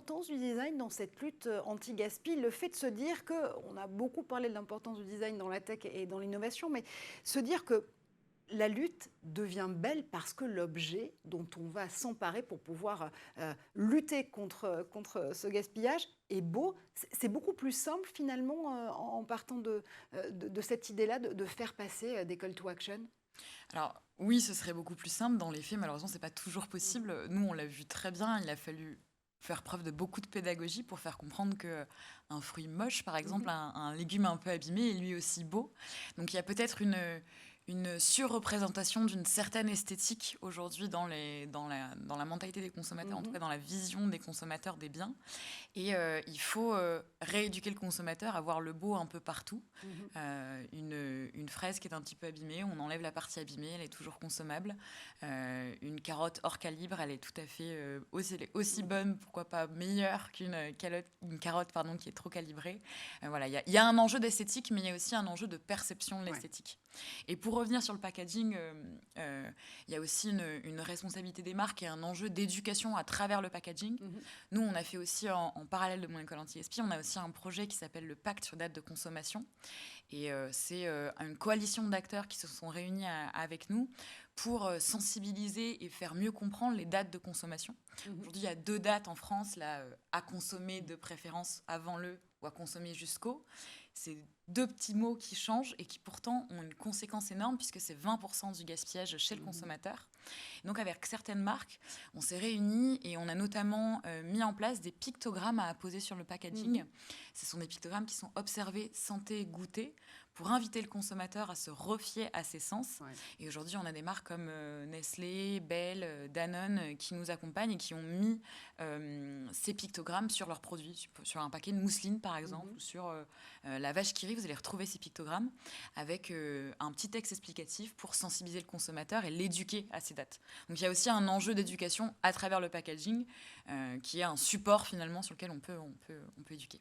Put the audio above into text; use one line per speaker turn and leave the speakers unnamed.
l'importance du design dans cette lutte anti-gaspi, le fait de se dire qu'on a beaucoup parlé de l'importance du design dans la tech et dans l'innovation, mais se dire que la lutte devient belle parce que l'objet dont on va s'emparer pour pouvoir lutter contre ce gaspillage est beau. C'est beaucoup plus simple finalement en partant de cette idée-là de faire passer des call to action.
Alors oui, ce serait beaucoup plus simple. Dans les faits, malheureusement, c'est pas toujours possible. Nous, on l'a vu très bien. Il a fallu faire preuve de beaucoup de pédagogie pour faire comprendre que un fruit moche, par exemple,
Mhm.
un légume un peu abîmé, est lui aussi beau. Donc il y a peut-être une surreprésentation d'une certaine esthétique aujourd'hui dans la mentalité des consommateurs, en tout
Mhm.
cas dans la vision des consommateurs des biens. Et il faut rééduquer le consommateur à voir le beau un peu partout.
Mhm.
Une fraise qui est un petit peu abîmée, on enlève la partie abîmée, elle est toujours consommable. Une carotte hors calibre, elle est tout à fait aussi bonne, pourquoi pas meilleure une carotte pardon, qui est trop calibrée. Voilà, il y a un enjeu d'esthétique, mais il y a aussi un enjeu de perception de
Ouais.
l'esthétique. Et pour revenir sur le packaging, il y a aussi une responsabilité des marques et un enjeu d'éducation à travers le packaging.
Mhm.
Nous, on a fait aussi en parallèle de Mon École Anti-Gaspi, on a aussi un projet qui s'appelle le Pacte sur date de consommation. Et c'est une coalition d'acteurs qui se sont réunis avec nous pour sensibiliser et faire mieux comprendre les dates de consommation.
Mhm.
Aujourd'hui, il y a 2 dates en France, là, à consommer de préférence avant le ou à consommer jusqu'au. C'est 2 petits mots qui changent et qui pourtant ont une conséquence énorme puisque c'est 20% du gaspillage chez le
Mhm.
consommateur. Donc avec certaines marques, on s'est réunis et on a notamment mis en place des pictogrammes à apposer sur le packaging.
Mhm.
Ce sont des pictogrammes qui sont observés, sentés, goûtés pour inviter le consommateur à se refier à ses sens.
Ouais.
Et aujourd'hui, on a des marques comme Nestlé, Bell, Danone qui nous accompagnent et qui ont mis ces pictogrammes sur leurs produits, sur un paquet de mousseline par exemple,
Mhm.
ou sur la vache qui rit, vous allez retrouver ces pictogrammes avec un petit texte explicatif pour sensibiliser le consommateur et l'éduquer à ces dates. Donc il y a aussi un enjeu d'éducation à travers le packaging qui est un support finalement sur lequel on peut éduquer.